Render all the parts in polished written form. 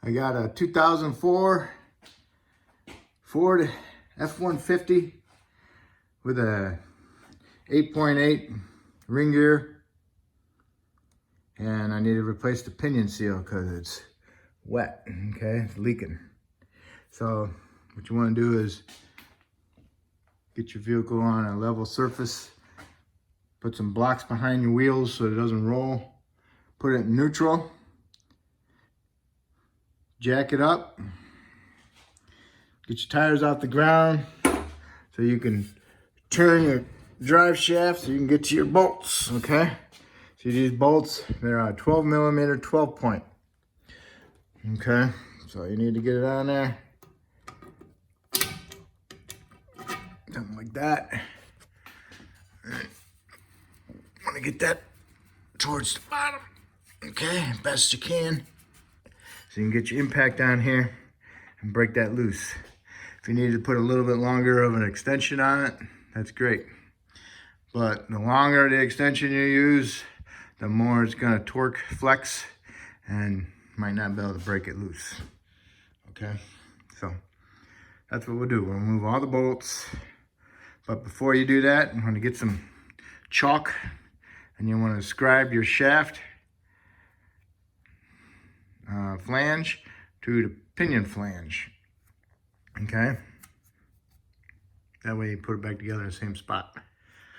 I got a 2004 Ford F150 with a 8.8 ring gear, and I need to replace the pinion seal because it's wet, okay? It's leaking. So what you want to do is get your vehicle on a level surface, put some blocks behind your wheels so it doesn't roll, put it in neutral, jack it up, get your tires off the ground so you can turn your drive shaft so you can get to your bolts, okay? See these bolts, they're a 12 millimeter 12 point, okay? So you need to get it on there, something like that. Want to get that towards the bottom, okay, best you can. So you can get your impact on here and break that loose. If you need to put a little bit longer of an extension on it, that's great. But the longer the extension you use, the more it's gonna torque flex and might not be able to break it loose, okay? So that's what we'll do. We'll remove all the bolts. But before you do that, I'm gonna get some chalk and you wanna scribe your shaft flange to the pinion flange, okay? That way you put it back together in the same spot.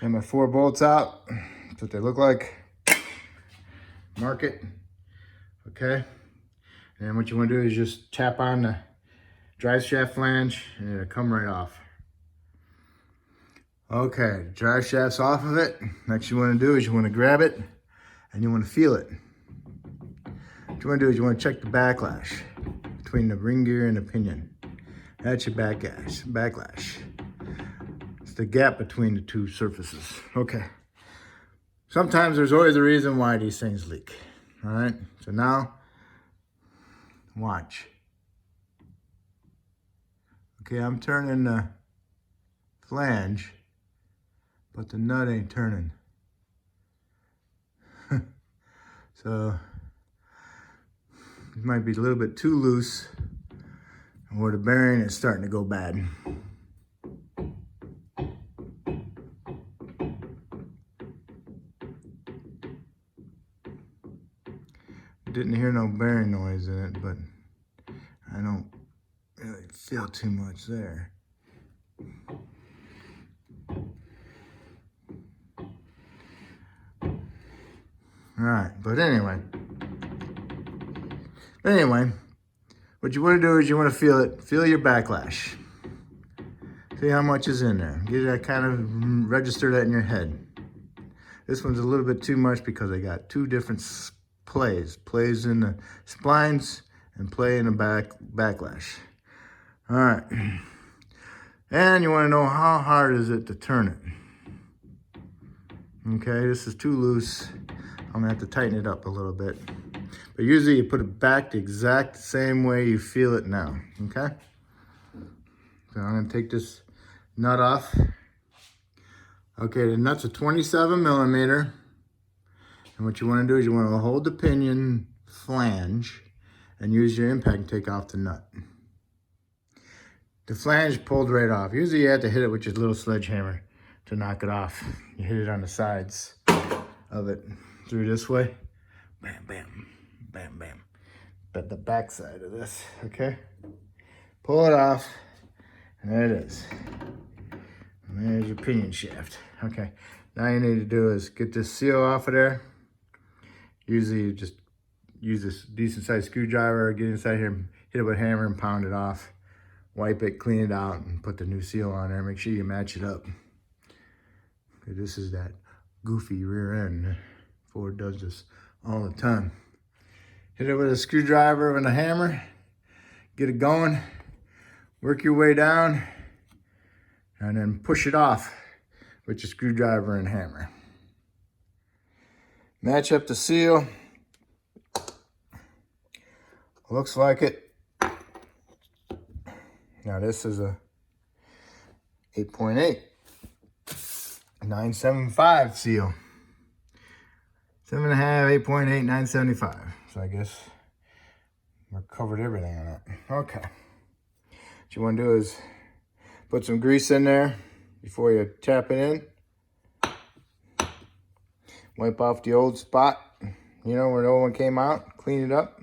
Got my 4 bolts out. That's what they look like. Mark it, okay? And what you want to do is just tap on the drive shaft flange and it'll come right off. Okay, drive shaft's off of it. Next you want to do is you want to grab it and you want to feel it. What you want to do is you want to check the backlash between the ring gear and the pinion. That's your backlash. It's the gap between the two surfaces. Okay. Sometimes there's always a reason why these things leak. All right. So now, watch. Okay, I'm turning the flange, but the nut ain't turning. So it might be a little bit too loose, or the bearing is starting to go bad. Didn't hear no bearing noise in it, but I don't really feel too much there. All right, but anyway, what you want to do is you want to feel it, feel your backlash. See how much is in there. Get that kind of, register that in your head. This one's a little bit too much because I got 2 different plays in the splines and play in the backlash. All right, and you want to know how hard is it to turn it. Okay, this is too loose. I'm gonna have to tighten it up a little bit. But usually you put it back the exact same way you feel it now, okay? So I'm gonna take this nut off. Okay, the nut's a 27 millimeter. And what you want to do is you want to hold the pinion flange and use your impact and take off the nut. The flange pulled right off. Usually you have to hit it with your little sledgehammer to knock it off. You hit it on the sides of it through this way. Bam, bam, bam, bam. But the back side of this, okay? Pull it off, and there it is. And there's your pinion shaft. Okay, now you need to do is get this seal off of there. Usually you just use this decent sized screwdriver, get inside here, hit it with a hammer and pound it off. Wipe it, clean it out, and put the new seal on there. Make sure you match it up. Okay, this is that goofy rear end. Ford does this all the time. Hit it with a screwdriver and a hammer. Get it going. Work your way down. And then push it off with your screwdriver and hammer. Match up the seal. Looks like it. Now this is a 8.8 975 seal. 7.5, 8.8, 975. So I guess We covered everything on it. Okay. What you want to do is put some grease in there before you tap it in. Wipe off the old spot, you know, where the old one came out. Clean it up.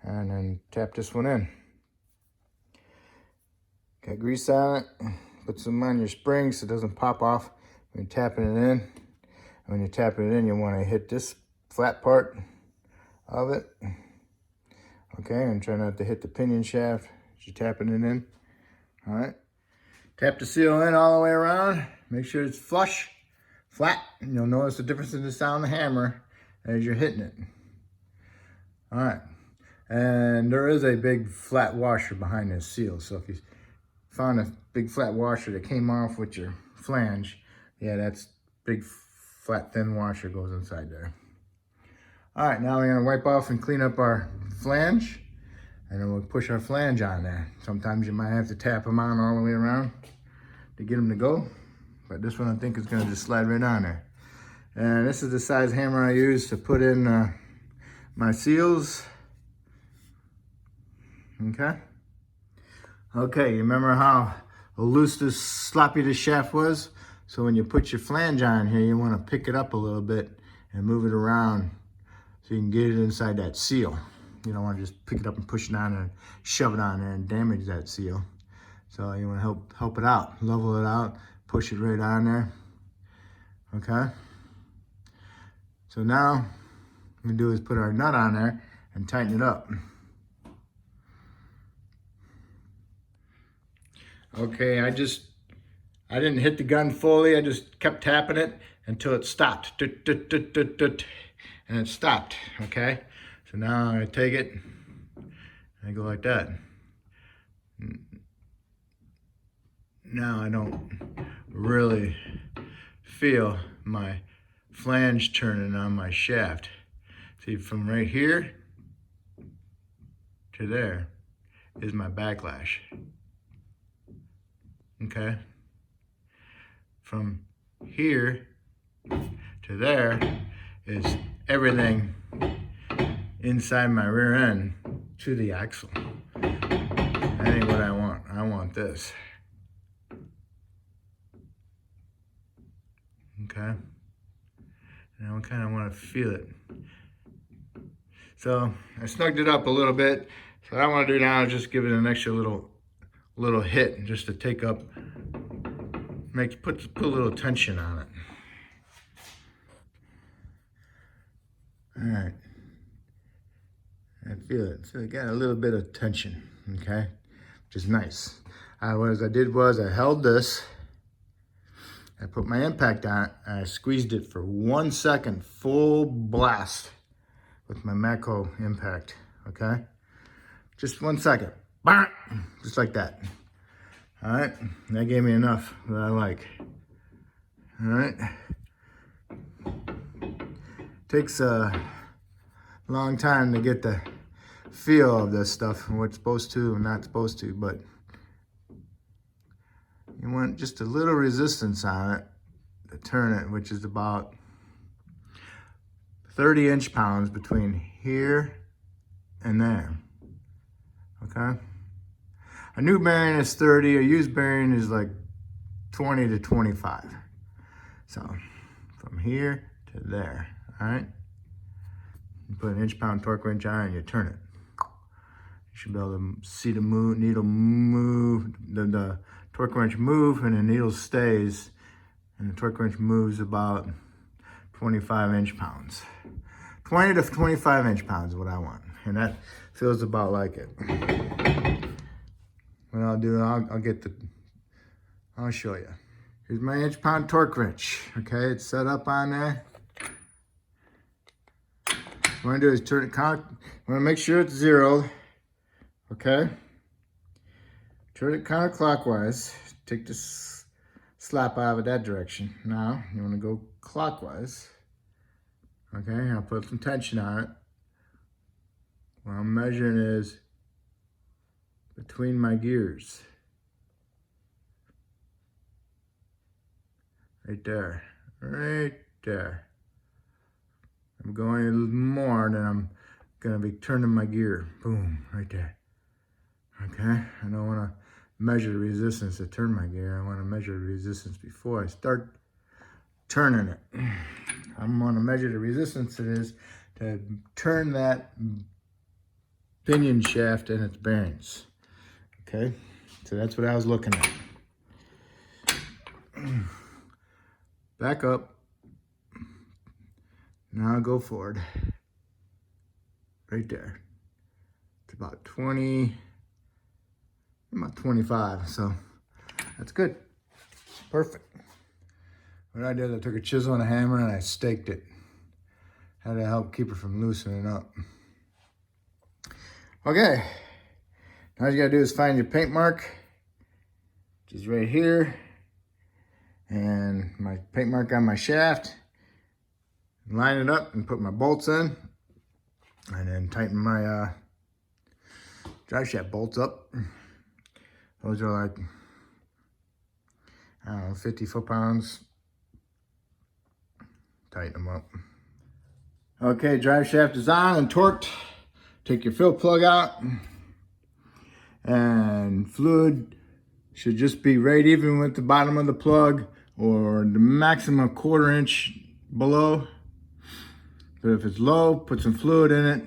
And then tap this one in. Got grease on it. Put some on your spring so it doesn't pop off when you're tapping it in. And when you're tapping it in, you want to hit this flat part of it. Okay, and try not to hit the pinion shaft as you're tapping it in. All right. Tap the seal in all the way around. Make sure it's flush, flat, and you'll notice the difference in the sound of the hammer as you're hitting it. All right. And there is a big flat washer behind this seal. So if you found a big flat washer that came off with your flange, yeah, that's big flat thin washer goes inside there. All right, now we're gonna wipe off and clean up our flange, and then we'll push our flange on there. Sometimes you might have to tap them on all the way around to get them to go, but this one I think is gonna just slide right on there. And this is the size hammer I use to put in my seals. Okay. Okay, you remember how loose this, sloppy this shaft was? So when you put your flange on here, you want to pick it up a little bit and move it around so you can get it inside that seal. You don't want to just pick it up and push it on there and shove it on there and damage that seal. So you want to help it out, level it out, push it right on there. Okay. So now what we're gonna do is put our nut on there and tighten it up. Okay, I didn't hit the gun fully. I just kept tapping it until it stopped. And it stopped, okay? So now I'm gonna take it and I go like that. Now I don't really feel my flange turning on my shaft. See, from right here to there is my backlash. Okay, from here to there is everything inside my rear end to the axle. That ain't what I want. I want this. Okay, and I kind of want to feel it. So I snugged it up a little bit. So what I want to do now is just give it an extra little hit just to take up, put a little tension on it. All right, I feel it. So I got a little bit of tension, okay, which is nice. What I did was I held this, I put my impact on it, and I squeezed it for 1 second, full blast with my Mako impact, okay? Just 1 second. Just like that. All right, that gave me enough that I like. All right. Takes a long time to get the feel of this stuff and what's supposed to and not supposed to, but you want just a little resistance on it to turn it, which is about 30 inch-pounds between here and there. Okay, a new bearing is 30, a used bearing is like 20 to 25. So from here to there, all right? You put an inch-pound torque wrench on and you turn it. You should be able to see the needle move, the torque wrench move, and the needle stays, and the torque wrench moves about 25 inch-pounds. 20 to 25 inch-pounds is what I want, and that feels about like it. What I'll do, I'll show you. Here's my inch-pound torque wrench. Okay, it's set up on there. What I'm gonna do is turn it, I'm gonna make sure it's zeroed. Okay. Turn it counterclockwise. Take this slap out of that direction. Now you wanna go clockwise. Okay, I'll put some tension on it. What I'm measuring is between my gears. Right there, right there. I'm going a little more than I'm gonna be turning my gear. Boom, right there. Okay, I don't wanna measure the resistance to turn my gear. I wanna measure the resistance before I start turning it. I'm gonna measure the resistance it is to turn that pinion shaft and its bearings. Okay, so that's what I was looking at. Back up. Now go forward. Right there. It's about 25, so that's good. Perfect. What I did, I took a chisel and a hammer and I staked it. Had to help keep it from loosening up. Okay. Now all you gotta do is find your paint mark, which is right here. And my paint mark on my shaft. Line it up and put my bolts in. And then tighten my drive shaft bolts up. Those are like, I don't know, 50 foot-pounds. Tighten them up. Okay, drive shaft is on and torqued. Take your fill plug out. And fluid should just be right even with the bottom of the plug or the maximum 1/4 inch below. But if it's low, put some fluid in it.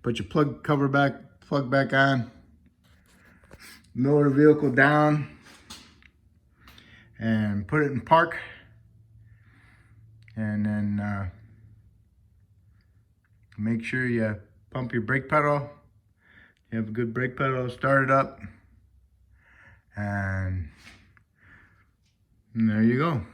Put your plug back on. Lower the vehicle down and put it in park. And then make sure you pump your brake pedal. You have a good brake pedal, start it up. And there you go.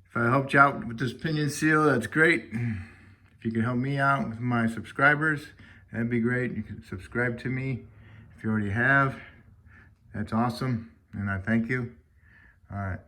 If I helped you out with this pinion seal, that's great. If you can help me out with my subscribers, that'd be great. You can subscribe to me if you already have. That's awesome, and I thank you. All right.